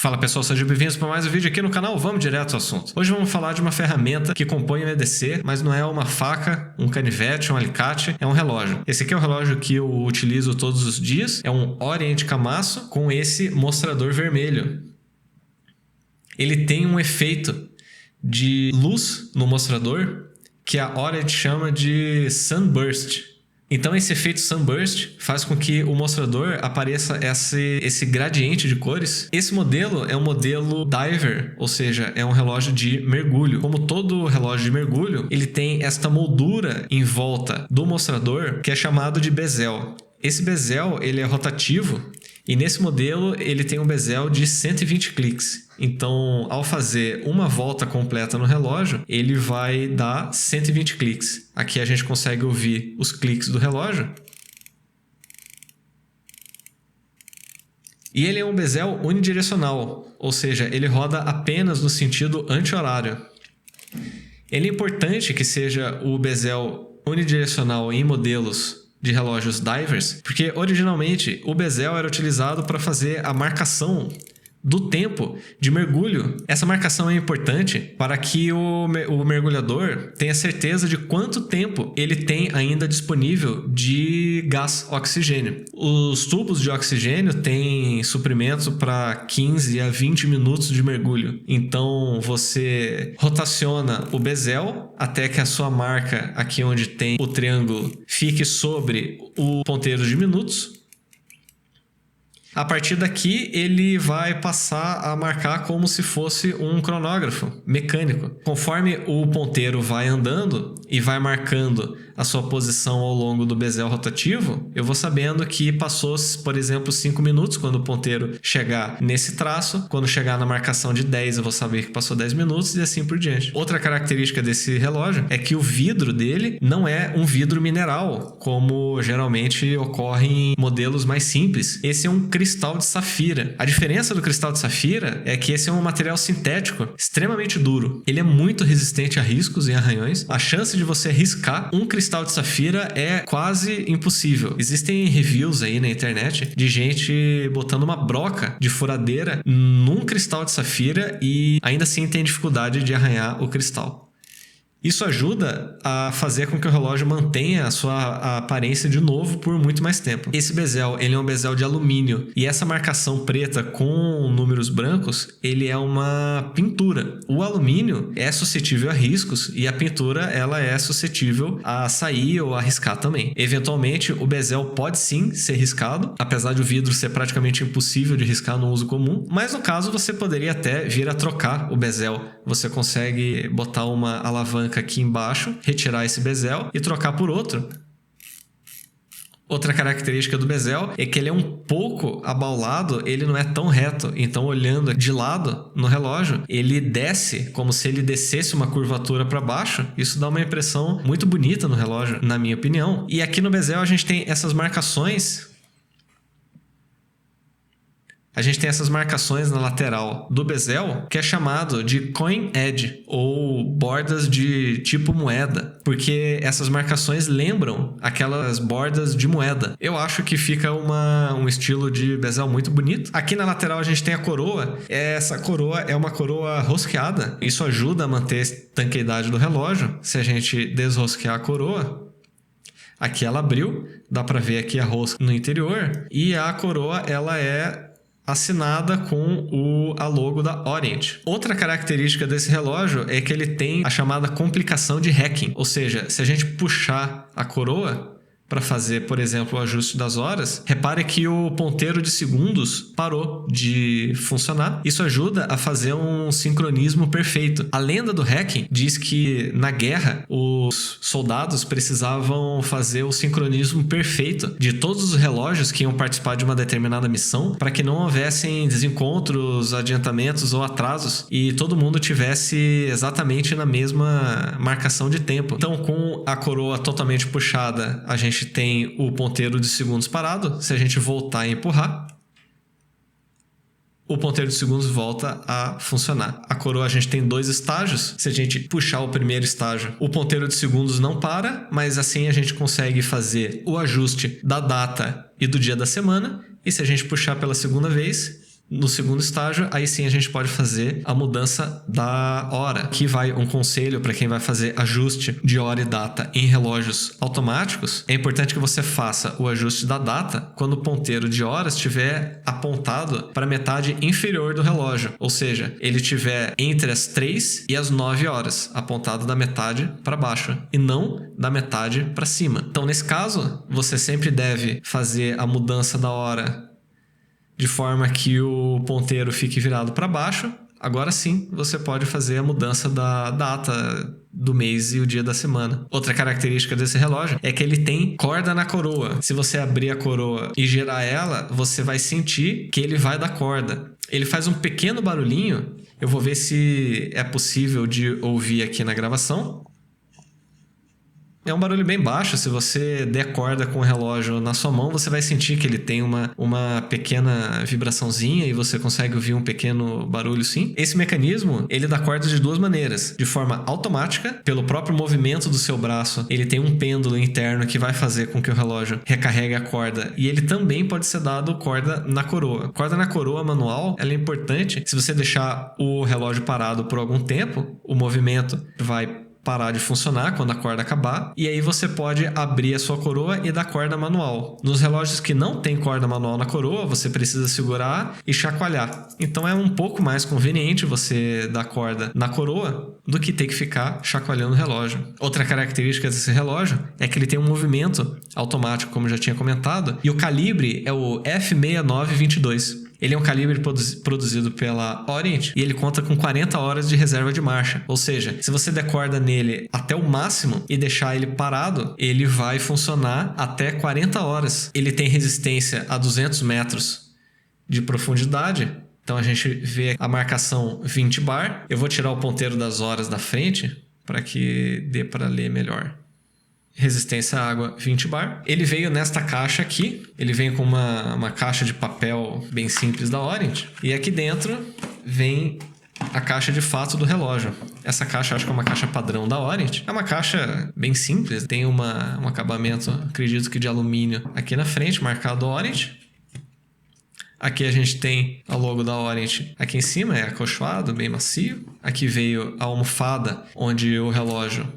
Fala pessoal, sejam bem-vindos para mais um vídeo aqui no canal. Vamos direto ao assunto. Hoje vamos falar de uma ferramenta que compõe o EDC, mas não é uma faca, um canivete, um alicate, é um relógio. Esse aqui é o relógio que eu utilizo todos os dias, é um Orient Camasso com esse mostrador vermelho. Ele tem um efeito de luz no mostrador que a Orient chama de Sunburst. Então esse efeito Sunburst faz com que o mostrador apareça esse gradiente de cores. Esse modelo é um modelo diver, ou seja, é um relógio de mergulho. Como todo relógio de mergulho, ele tem esta moldura em volta do mostrador que é chamado de bezel. Esse bezel ele é rotativo e nesse modelo ele tem um bezel de 120 cliques. Então, ao fazer uma volta completa no relógio, ele vai dar 120 cliques. Aqui a gente consegue ouvir os cliques do relógio. E ele é um bezel unidirecional, ou seja, ele roda apenas no sentido anti-horário. Ele é importante que seja o bezel unidirecional em modelos de relógios divers, porque originalmente o bezel era utilizado para fazer a marcação do tempo de mergulho. Essa marcação é importante para que o mergulhador tenha certeza de quanto tempo ele tem ainda disponível de gás oxigênio. Os tubos de oxigênio têm suprimento para 15 a 20 minutos de mergulho. Então você rotaciona o bezel até que a sua marca, aqui onde tem o triângulo, fique sobre o ponteiro de minutos. A partir daqui, ele vai passar a marcar como se fosse um cronógrafo mecânico. Conforme o ponteiro vai andando e vai marcando a sua posição ao longo do bezel rotativo, eu vou sabendo que passou, por exemplo, 5 minutos quando o ponteiro chegar nesse traço. Quando chegar na marcação de 10, eu vou saber que passou 10 minutos e assim por diante. Outra característica desse relógio é que o vidro dele não é um vidro mineral, como geralmente ocorre em modelos mais simples. Esse é um cristal de safira. A diferença do cristal de safira é que esse é um material sintético extremamente duro. Ele é muito resistente a riscos e arranhões. A chance de você riscar um cristal de safira é quase impossível. Existem reviews aí na internet de gente botando uma broca de furadeira num cristal de safira e ainda assim tem dificuldade de arranhar o cristal. Isso ajuda a fazer com que o relógio mantenha a sua aparência de novo por muito mais tempo. Esse bezel, ele é um bezel de alumínio e essa marcação preta com números brancos, ele é uma pintura. O alumínio é suscetível a riscos e a pintura ela é suscetível a sair ou a riscar também. Eventualmente, o bezel pode sim ser riscado, apesar de o vidro ser praticamente impossível de riscar no uso comum, mas no caso você poderia até vir a trocar o bezel. Você consegue botar uma alavanca aqui embaixo, retirar esse bezel e trocar por outro. Outra característica do bezel é que ele é um pouco abaulado, ele não é tão reto. Então, olhando de lado no relógio, ele desce como se ele descesse uma curvatura para baixo. Isso dá uma impressão muito bonita no relógio, na minha opinião. E aqui no bezel a gente tem essas marcações. A gente tem essas marcações na lateral do bezel, que é chamado de coin edge, ou bordas de tipo moeda, porque essas marcações lembram aquelas bordas de moeda. Eu acho que fica um estilo de bezel muito bonito. Aqui na lateral a gente tem a coroa. Essa coroa é uma coroa rosqueada. Isso ajuda a manter a tanqueidade do relógio. Se a gente desrosquear a coroa, aqui ela abriu, dá para ver aqui a rosca no interior, e a coroa ela é assinada com a logo da Orient. Outra característica desse relógio é que ele tem a chamada complicação de hacking, ou seja, se a gente puxar a coroa para fazer, por exemplo, o ajuste das horas, repare que o ponteiro de segundos parou de funcionar. Isso ajuda a fazer um sincronismo perfeito. A lenda do hacking diz que na guerra os soldados precisavam fazer o sincronismo perfeito de todos os relógios que iam participar de uma determinada missão para que não houvessem desencontros, adiantamentos ou atrasos e todo mundo tivesse exatamente na mesma marcação de tempo. Então, com a coroa totalmente puxada, a gente tem o ponteiro de segundos parado. Se a gente voltar e empurrar, o ponteiro de segundos volta a funcionar. A coroa a gente tem 2 estágios. Se a gente puxar o primeiro estágio, o ponteiro de segundos não para, mas assim a gente consegue fazer o ajuste da data e do dia da semana. E se a gente puxar pela segunda vez, No segundo estágio, aí sim a gente pode fazer a mudança da hora. Aqui vai um conselho para quem vai fazer ajuste de hora e data em relógios automáticos. É importante que você faça o ajuste da data quando o ponteiro de horas estiver apontado para a metade inferior do relógio. Ou seja, ele estiver entre as 3 e as 9 horas, apontado da metade para baixo e não da metade para cima. Então, nesse caso, você sempre deve fazer a mudança da hora de forma que o ponteiro fique virado para baixo. Agora sim, você pode fazer a mudança da data do mês e o dia da semana. Outra característica desse relógio é que ele tem corda na coroa. Se você abrir a coroa e girar ela, você vai sentir que ele vai dar corda. Ele faz um pequeno barulhinho. Eu vou ver se é possível de ouvir aqui na gravação. É um barulho bem baixo. Se você der corda com o relógio na sua mão, você vai sentir que ele tem uma pequena vibraçãozinha e você consegue ouvir um pequeno barulho sim. Esse mecanismo, ele dá corda de duas maneiras. De forma automática, pelo próprio movimento do seu braço, ele tem um pêndulo interno que vai fazer com que o relógio recarregue a corda. E ele também pode ser dado corda na coroa. Corda na coroa manual, ela é importante. Se você deixar o relógio parado por algum tempo, o movimento vai parar de funcionar quando a corda acabar, e aí você pode abrir a sua coroa e dar corda manual. Nos relógios que não tem corda manual na coroa, você precisa segurar e chacoalhar. Então é um pouco mais conveniente você dar corda na coroa do que ter que ficar chacoalhando o relógio. Outra característica desse relógio é que ele tem um movimento automático, como eu já tinha comentado, e o calibre é o F6922. Ele é um calibre produzido pela Orient e ele conta com 40 horas de reserva de marcha. Ou seja, se você der corda nele até o máximo e deixar ele parado, ele vai funcionar até 40 horas. Ele tem resistência a 200 metros de profundidade. Então a gente vê a marcação 20 bar. Eu vou tirar o ponteiro das horas da frente para que dê para ler melhor. Resistência à água 20 bar. Ele veio nesta caixa aqui. Ele vem com uma caixa de papel bem simples da Orient. E aqui dentro vem a caixa de fato do relógio. Essa caixa acho que é uma caixa padrão da Orient. É uma caixa bem simples. Tem um acabamento, acredito que de alumínio aqui na frente, marcado Orient. Aqui a gente tem a logo da Orient aqui em cima, é acolchoado, bem macio. Aqui veio a almofada onde o relógio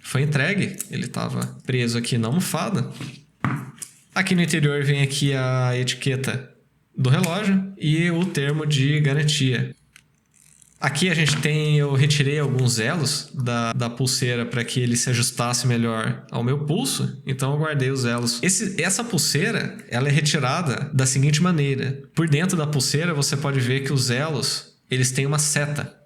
foi entregue, ele estava preso aqui na almofada. Aqui no interior vem aqui a etiqueta do relógio e o termo de garantia. Aqui a gente tem, eu retirei alguns elos da pulseira para que ele se ajustasse melhor ao meu pulso, então eu guardei os elos. Essa pulseira, ela é retirada da seguinte maneira. Por dentro da pulseira você pode ver que os elos, eles têm uma seta.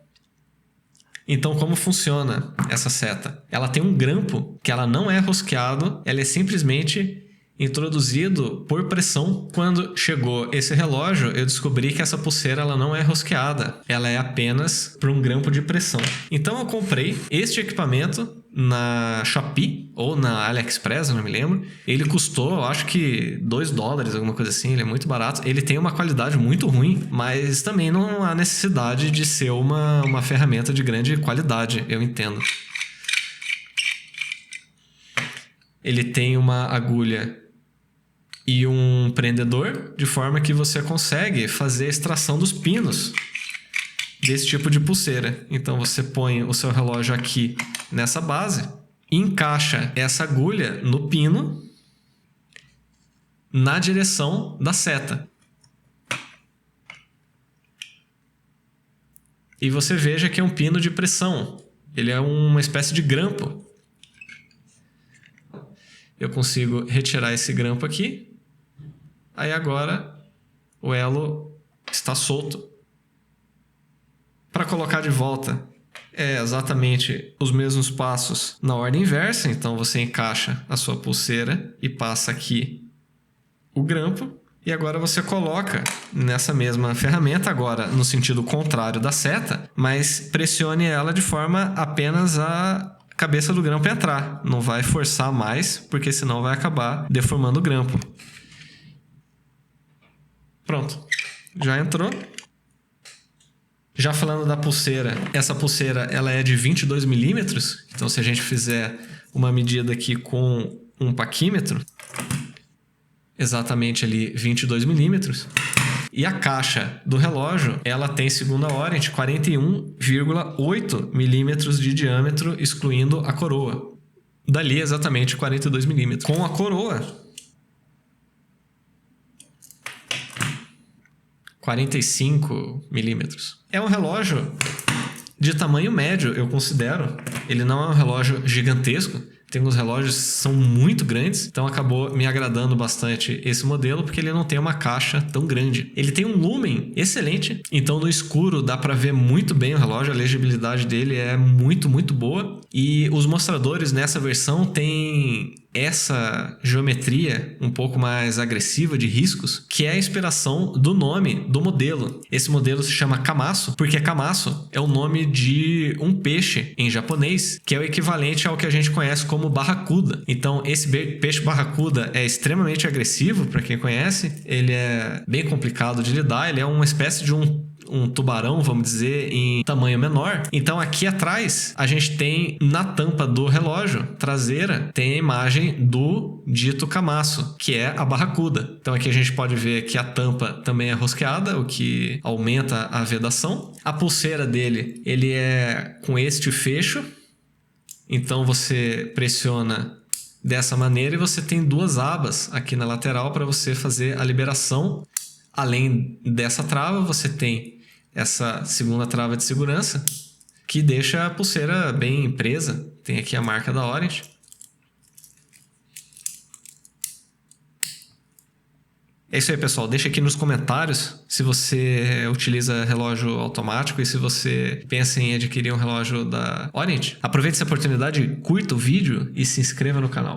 Então, como funciona essa seta? Ela tem um grampo que ela não é rosqueado, ela é simplesmente introduzido por pressão. Quando chegou esse relógio, eu descobri que essa pulseira ela não é rosqueada, ela é apenas por um grampo de pressão. Então, eu comprei este equipamento na Shopee ou na AliExpress, eu não me lembro. Ele custou, eu acho que $2, alguma coisa assim. Ele é muito barato. Ele tem uma qualidade muito ruim, mas também não há necessidade de ser uma ferramenta de grande qualidade, eu entendo. Ele tem uma agulha e um prendedor, de forma que você consegue fazer a extração dos pinos desse tipo de pulseira. Então você põe o seu relógio aqui nessa base, encaixa essa agulha no pino na direção da seta. E você veja que é um pino de pressão. Ele é uma espécie de grampo. Eu consigo retirar esse grampo aqui. Aí agora o elo está solto. Para colocar de volta é exatamente os mesmos passos na ordem inversa. Então você encaixa a sua pulseira e passa aqui o grampo. E agora você coloca nessa mesma ferramenta, agora no sentido contrário da seta, mas pressione ela de forma apenas a cabeça do grampo entrar. Não vai forçar mais, porque senão vai acabar deformando o grampo. Pronto, já entrou. Já falando da pulseira, essa pulseira ela é de 22 milímetros. Então se a gente fizer uma medida aqui com um paquímetro, exatamente ali 22 milímetros. E a caixa do relógio, ela tem, segundo a Orient, 41,8 milímetros de diâmetro, excluindo a coroa. Dali, exatamente 42 milímetros. Com a coroa, 45 milímetros. É um relógio de tamanho médio, eu considero. Ele não é um relógio gigantesco. Tem uns relógios que são muito grandes, então acabou me agradando bastante esse modelo, porque ele não tem uma caixa tão grande. Ele tem um lumen excelente, então no escuro dá para ver muito bem o relógio, a legibilidade dele é muito, muito boa. E os mostradores nessa versão têm essa geometria um pouco mais agressiva de riscos, que é a inspiração do nome do modelo. Esse modelo se chama Kamasu, porque Kamasu é o nome de um peixe em japonês, que é o equivalente ao que a gente conhece como barracuda. Então, esse peixe barracuda é extremamente agressivo, para quem conhece. Ele é bem complicado de lidar, ele é uma espécie de um tubarão, vamos dizer, em tamanho menor. Então aqui atrás a gente tem, na tampa do relógio traseira, tem a imagem do dito Kamasu, que é a barracuda. Então aqui a gente pode ver que a tampa também é rosqueada, o que aumenta a vedação. A pulseira dele, ele é com este fecho. Então você pressiona dessa maneira e você tem duas abas aqui na lateral para você fazer a liberação. Além dessa trava, você tem essa segunda trava de segurança, que deixa a pulseira bem presa. Tem aqui a marca da Orient. É isso aí, pessoal. Deixa aqui nos comentários se você utiliza relógio automático e se você pensa em adquirir um relógio da Orient. Aproveite essa oportunidade, curta o vídeo e se inscreva no canal.